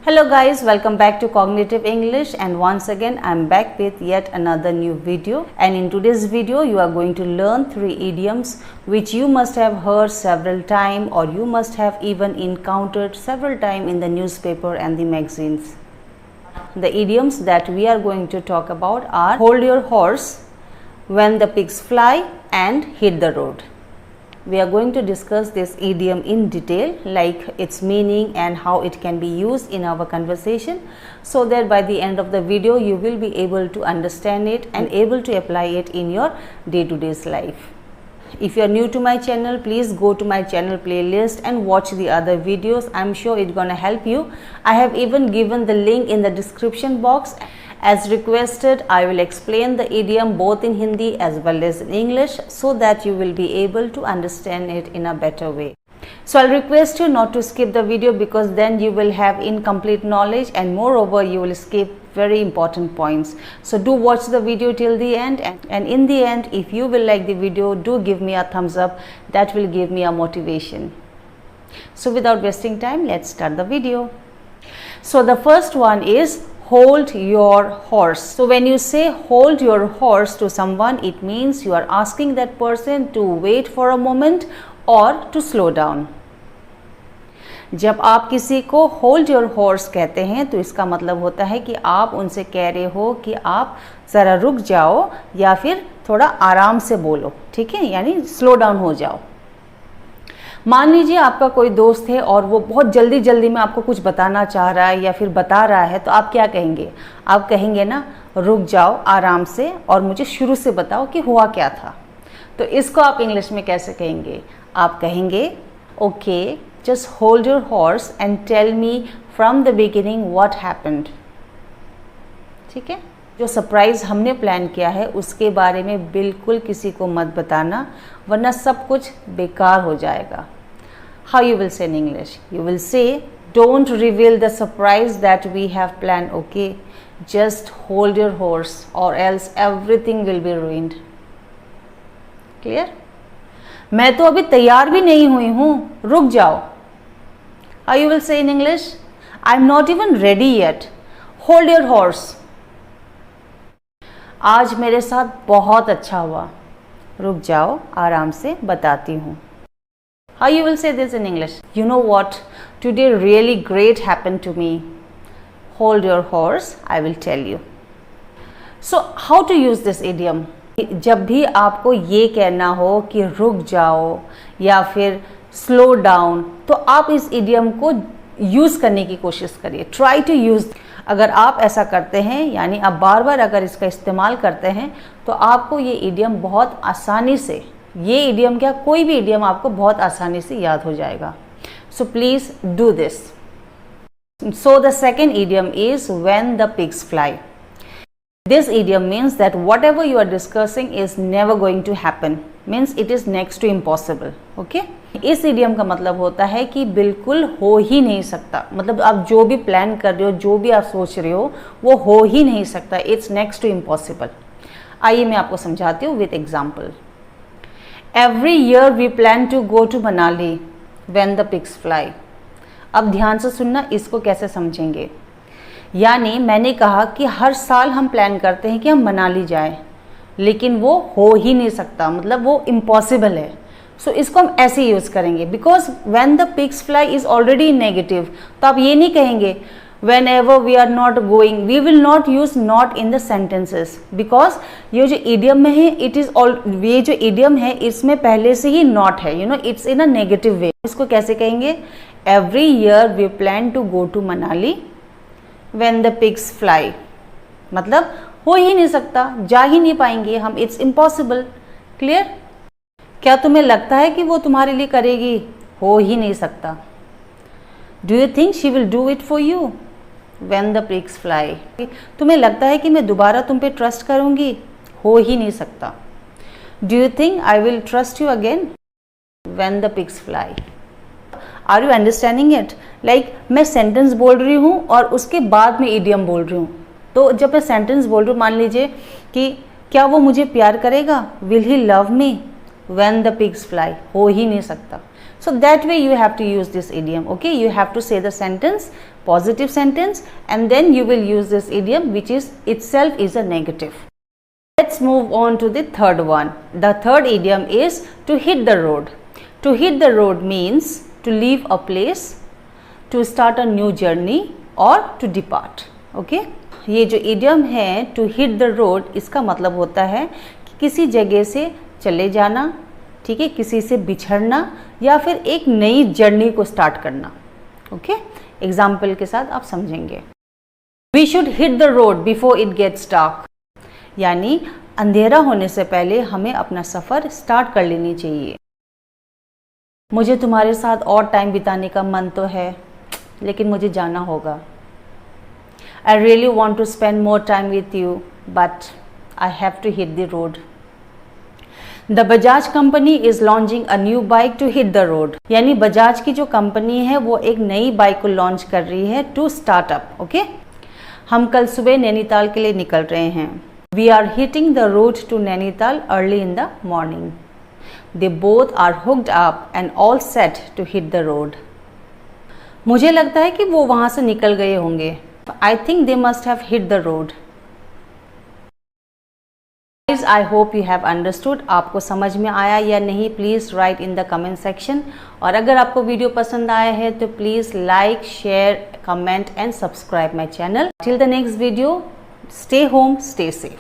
Hello guys, welcome back to Cognitive English, and once again I'm back with yet another new video. And in today's video you are going to learn 3 idioms which you must have heard several times, or you must have even encountered several times in the newspaper and the magazines. The idioms that we are going to talk about are hold your horse, when the pigs fly, and hit the road. We are going to discuss this idiom in detail, like its meaning and how it can be used in our conversation, so that by the end of the video you will be able to understand it and able to apply it in your day-to-day life. If you are new to my channel, please go to my channel playlist and watch the other videos. I'm sure it's gonna help you. I have even given the link in the description box. As requested, I will explain the idiom both in Hindi as well as in English, so that you will be able to understand it in a better way. So I'll request you not to skip the video, because then you will have incomplete knowledge, and moreover you will skip very important points. So do watch the video till the end, and in the end, if you will like the video, do give me a thumbs up. That will give me a motivation. So without wasting time, let's start the video. So the first one is hold your horse. So when you say hold your horse to someone, it means you are asking that person to wait for a moment or to slow down. जब आप किसी को hold your horse कहते हैं, तो इसका मतलब होता है कि आप उनसे कह रहे हो कि आप ज़रा रुक जाओ या फिर थोड़ा आराम से बोलो, ठीक है, यानी स्लो डाउन हो जाओ. मान लीजिए आपका कोई दोस्त है और वो बहुत जल्दी जल्दी में आपको कुछ बताना चाह रहा है या फिर बता रहा है, तो आप क्या कहेंगे? आप कहेंगे ना, रुक जाओ आराम से और मुझे शुरू से बताओ कि हुआ क्या था. तो इसको आप इंग्लिश में कैसे कहेंगे? आप कहेंगे, okay, just hold your horse and tell me from the beginning what happened. ठीक है, जो सरप्राइज़ हमने प्लान किया है उसके बारे में बिल्कुल किसी को मत बताना, वरना सब कुछ बेकार हो जाएगा. How you will say in English? You will say, don't reveal the surprise that we have plan, okay, just hold your horse or else everything will be ruined. Clear? मैं तो अभी तैयार भी नहीं हुई हूँ, रुक जाओ. How you will say in English? I am not even ready yet, hold your horse. आज मेरे साथ बहुत अच्छा हुआ, रुक जाओ आराम से बताती हूँ. How you will say this in English? You know what? Today really great happened to me. Hold your horse, I will tell you. So how to use this idiom? जब भी आपको ये कहना हो कि रुक जाओ या फिर स्लो डाउन, तो आप इस idiom को यूज़ करने की कोशिश करिए. Try to use. अगर आप ऐसा करते हैं, यानी आप बार बार अगर इसका इस्तेमाल करते हैं, तो आपको ये इडियम बहुत आसानी से, ये इडियम क्या, कोई भी इडियम आपको बहुत आसानी से याद हो जाएगा. So please do this. So the second idiom is when the pigs fly. This idiom means that whatever you are discussing is never going to happen. Means it is next to impossible. Okay? इस idiom का मतलब होता है कि बिल्कुल हो ही नहीं सकता. मतलब आप जो भी प्लान कर रहे हो, जो भी आप सोच रहे हो, वो हो ही नहीं सकता. It's next to impossible. आइए मैं आपको समझाती हूँ with example. Every year we plan to go to Manali when the pigs fly. अब ध्यान से सुनना, इसको कैसे समझेंगे. यानी मैंने कहा कि हर साल हम प्लान करते हैं कि हम मनाली जाएं, लेकिन वो हो ही नहीं सकता, मतलब वो इम्पॉसिबल है. सो इसको हम ऐसे यूज़ करेंगे, because when the pigs fly is already negative. तो आप ये नहीं कहेंगे whenever we are not going, we will not use not in the sentences, because ये जो इडियम में है, इट इज ऑल, ये जो इडियम है इसमें पहले से ही नॉट है, you know, it's in a negative way. इसको कैसे कहेंगे? Every year we plan to go to Manali when the pigs fly. मतलब हो ही नहीं सकता, जा ही नहीं पाएंगे हम, it's impossible. Clear? क्या तुम्हें लगता है कि वो तुम्हारे लिए करेगी? हो ही नहीं सकता. Do you think she will do it for you when the pigs fly? तुम्हें लगता है कि मैं दोबारा तुम पे ट्रस्ट करूंगी? हो ही नहीं सकता. Do you think I will trust you again when the pigs fly? Are you understanding it? Like मैं सेंटेंस बोल रही हूँ और उसके बाद में इडियम बोल रही हूँ. तो जब मैं सेंटेंस बोल रही हूँ, मान लीजिए कि क्या वो मुझे प्यार करेगा, will he love me when the pigs fly, हो ही नहीं सकता. So that way you have to use this idiom. Okay, you have to say the sentence, positive sentence, and then you will use this idiom which is itself is a negative. Let's move on to the third one. The third idiom is to hit the road. To hit the road means to leave a place, to start a new journey or to depart. Okay, ये जो idiom है to hit the road, इसका मतलब होता है कि किसी जगह से चले जाना, ठीक है, किसी से बिछड़ना या फिर एक नई जर्नी को स्टार्ट करना. ओके, एग्जाम्पल के साथ आप समझेंगे. We should hit the road before it gets dark, यानी अंधेरा होने से पहले हमें अपना सफ़र स्टार्ट कर लेनी चाहिए. मुझे तुम्हारे साथ और टाइम बिताने का मन तो है, लेकिन मुझे जाना होगा. I really want to spend more time with you, but I have to hit the road. The Bajaj company is launching a new bike to hit the road, यानी बजाज की जो कंपनी है वो एक नई बाइक को लॉन्च कर रही है टू स्टार्टअप. ओके, हम कल सुबह नैनीताल के लिए निकल रहे हैं. We are hitting the road to Nainital early in the morning. They both are hooked up and all set to hit the road. मुझे लगता है कि वो वहां से निकल गए होंगे. I think they must have hit the road. I hope you have understood. आपको समझ में आया या नहीं, please write in the comment section. और अगर आपको वीडियो पसंद आया है तो please like, share, comment and subscribe my channel. Till the next video, stay home, stay safe.